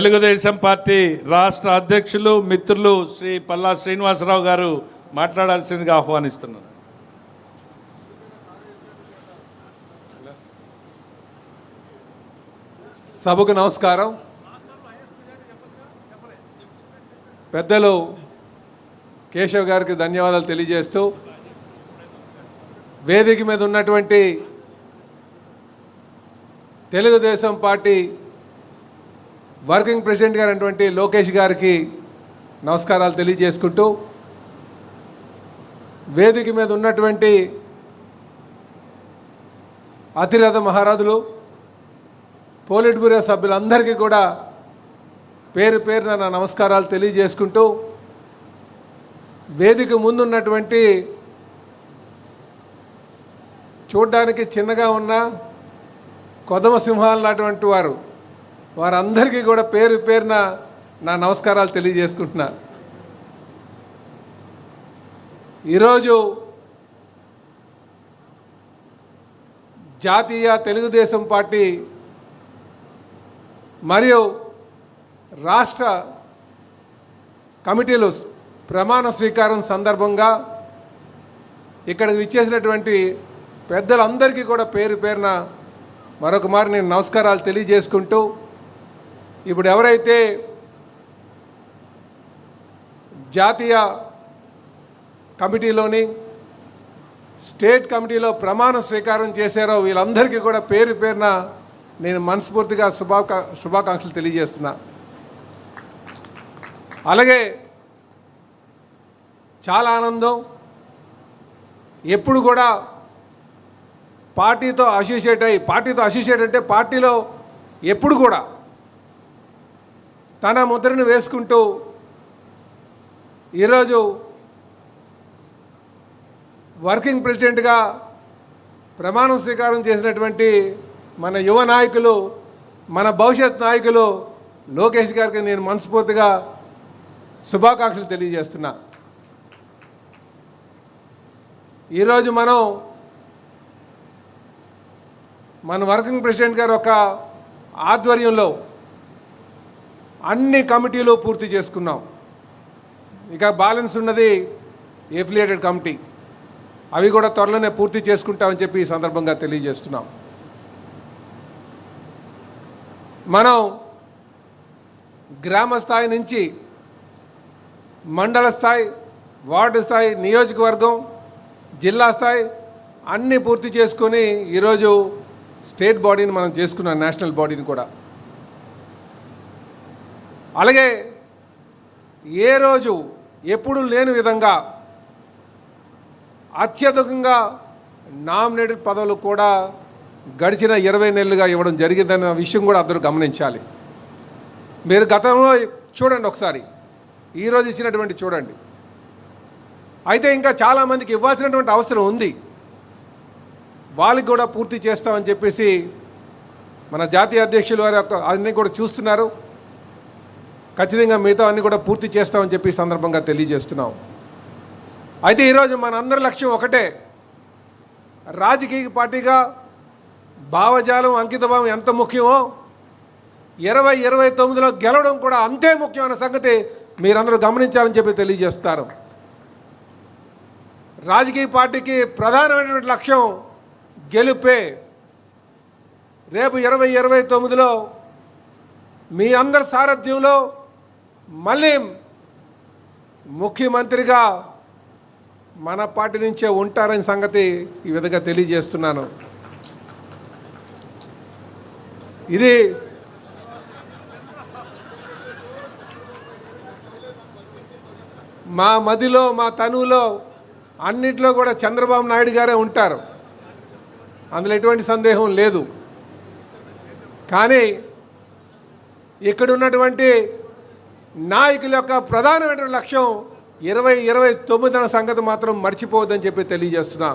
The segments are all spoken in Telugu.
తెలుగుదేశం పార్టీ రాష్ట్ర అధ్యక్షులు మిత్రులు శ్రీ పల్లా శ్రీనివాసరావు గారు మాట్లాడాల్సిందిగా ఆహ్వానిస్తున్నాను. సభకు నమస్కారం. పెద్దలు కేశవ్ గారికి ధన్యవాదాలు తెలియజేస్తూ, వేదిక మీద ఉన్నటువంటి తెలుగుదేశం పార్టీ వర్కింగ్ ప్రెసిడెంట్ గారైనటువంటి లోకేష్ గారికి నమస్కారాలు తెలియజేసుకుంటూ, వేదిక మీద ఉన్నటువంటి అతిరథ మహారాజులు, పోలిట్ బ్యూరో సభ్యులందరికీ కూడా పేరు పేరున నా నమస్కారాలు తెలియజేసుకుంటూ, వేదిక ముందున్నటువంటి చూడ్డానికి చిన్నగా ఉన్న కొదమ సింహాలు లాంటి వారందరికీ కూడా పేరు పేరున నా నమస్కారాలు తెలియజేసుకుంటున్నా. ఈరోజు జాతీయ తెలుగుదేశం పార్టీ మరియు రాష్ట్ర కమిటీలు ప్రమాణ స్వీకారం సందర్భంగా ఇక్కడికి విచ్చేసినటువంటి పెద్దలందరికీ కూడా పేరు పేరున మరొక మారు నేను నమస్కారాలు తెలియజేసుకుంటూ, ఇప్పుడు ఎవరైతే జాతీయ కమిటీలోని స్టేట్ కమిటీలో ప్రమాణ స్వీకారం చేశారో వీళ్ళందరికీ కూడా పేరు పేరున నేను మనస్ఫూర్తిగా శుభాకాంక్షలు తెలియజేస్తున్నా. అలాగే చాలా ఆనందం, ఎప్పుడు కూడా పార్టీతో అసోసియేట్ అంటే పార్టీలో ఎప్పుడు కూడా తన ముద్రను వేసుకుంటూ ఈరోజు వర్కింగ్ ప్రెసిడెంట్గా ప్రమాణ స్వీకారం చేసినటువంటి మన యువ నాయకులు, మన భవిష్యత్ నాయకులు లోకేష్ గారికి నేను మనస్ఫూర్తిగా శుభాకాంక్షలు తెలియజేస్తున్నా. ఈరోజు మన వర్కింగ్ ప్రెసిడెంట్ గారు ఒక ఆధ్వర్యంలో అన్ని కమిటీలు పూర్తి చేసుకున్నాం. ఇక బ్యాలెన్స్ ఉన్నది ఎఫిలియేటెడ్ కమిటీ, అవి కూడా త్వరలోనే పూర్తి చేసుకుంటామని చెప్పి ఈ సందర్భంగా తెలియజేస్తున్నాం. మనం గ్రామ స్థాయి నుంచి మండల స్థాయి, వార్డు స్థాయి, నియోజకవర్గం, జిల్లా స్థాయి అన్నీ పూర్తి చేసుకొని ఈరోజు స్టేట్ బాడీని మనం చేసుకున్నాం, నేషనల్ బాడీని కూడా. అలాగే ఏ రోజు ఎప్పుడు లేని విధంగా అత్యధికంగా నామినేటెడ్ పదవులు కూడా గడిచిన 20 నెలలుగా ఇవ్వడం జరిగిందన్న విషయం కూడా అందరూ గమనించాలి. మీరు గతంలో చూడండి, ఒకసారి ఈరోజు ఇచ్చినటువంటి చూడండి. అయితే ఇంకా చాలామందికి ఇవ్వాల్సినటువంటి అవసరం ఉంది, వాళ్ళకి కూడా పూర్తి చేస్తామని చెప్పేసి మన జాతీయ అధ్యక్షులు వారి అన్నీ కూడా చూస్తున్నారు. ఖచ్చితంగా మిగతా అన్నీ కూడా పూర్తి చేస్తామని చెప్పి సందర్భంగా తెలియజేస్తున్నాం. అయితే ఈరోజు మన అందరి లక్ష్యం ఒకటే, రాజకీయ పార్టీగా భావజాలం, అంకితభావం ఎంత ముఖ్యమో 2029లో గెలవడం కూడా అంతే ముఖ్యమైన సంగతి మీరందరూ గమనించాలని చెప్పి తెలియజేస్తారు. రాజకీయ పార్టీకి ప్రధానమైనటువంటి లక్ష్యం గెలుపే. రేపు 2029లో మీ అందరి సారథ్యంలో మళ్ళీ ముఖ్యమంత్రిగా మన పార్టీ నుంచే ఉంటారని సంగతి ఈ విధంగా తెలియజేస్తున్నాను. ఇది మా మదిలో, మా తనువులో అన్నింటిలో కూడా చంద్రబాబు నాయుడు గారే ఉంటారు, అందులో ఎటువంటి సందేహం లేదు. కానీ ఇక్కడ ఉన్నటువంటి నాయకుల యొక్క ప్రధానమైన లక్ష్యం 2029 అనే సంగతి మాత్రం మర్చిపోవద్దని చెప్పి తెలియజేస్తున్నా.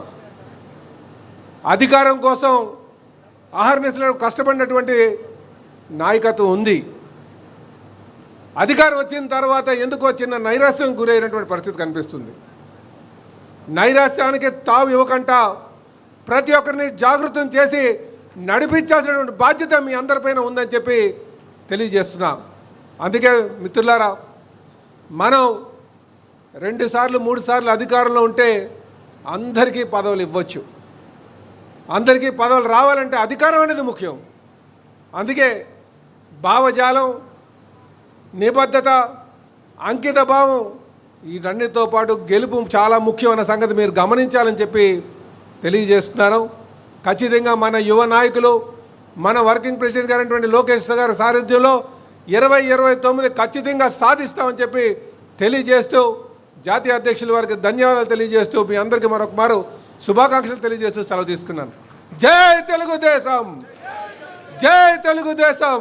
అధికారం కోసం అహర్నిశలు కష్టపడినటువంటి నాయకత్వం ఉంది. అధికారం వచ్చిన తర్వాత ఎందుకో చిన్న నైరాశ్యం గురైనటువంటి పరిస్థితి కనిపిస్తుంది. నైరాశ్యానికి తావు ఇవ్వకుండా ప్రతి ఒక్కరిని జాగృతం చేసి నడిపించాల్సినటువంటి బాధ్యత మీ అందరిపైన ఉందని చెప్పి తెలియజేస్తున్నా. అందుకే మిత్రులారా, మనం 2 సార్లు 3 సార్లు అధికారంలో ఉంటే అందరికీ పదవులు ఇవ్వచ్చు. అందరికీ పదవులు రావాలంటే అధికారం అనేది ముఖ్యం. అందుకే భావజాలం, నిబద్ధత, అంకిత భావం వీటన్నిటితో పాటు గెలుపు చాలా ముఖ్యమైన సంగతి మీరు గమనించాలని చెప్పి తెలియజేస్తున్నాను. ఖచ్చితంగా మన యువ నాయకులు, మన వర్కింగ్ ప్రెసిడెంట్ గారైనటువంటి లోకేష్ గారి సారథ్యంలో 2029 ఖచ్చితంగా సాధిస్తామని చెప్పి తెలియజేస్తూ, జాతీయ అధ్యక్షుల వారికి ధన్యవాదాలు తెలియజేస్తూ, మీ అందరికీ మరొకమారు శుభాకాంక్షలు తెలియజేస్తూ సెలవు తీసుకున్నాను. జై తెలుగుదేశం, జై తెలుగుదేశం.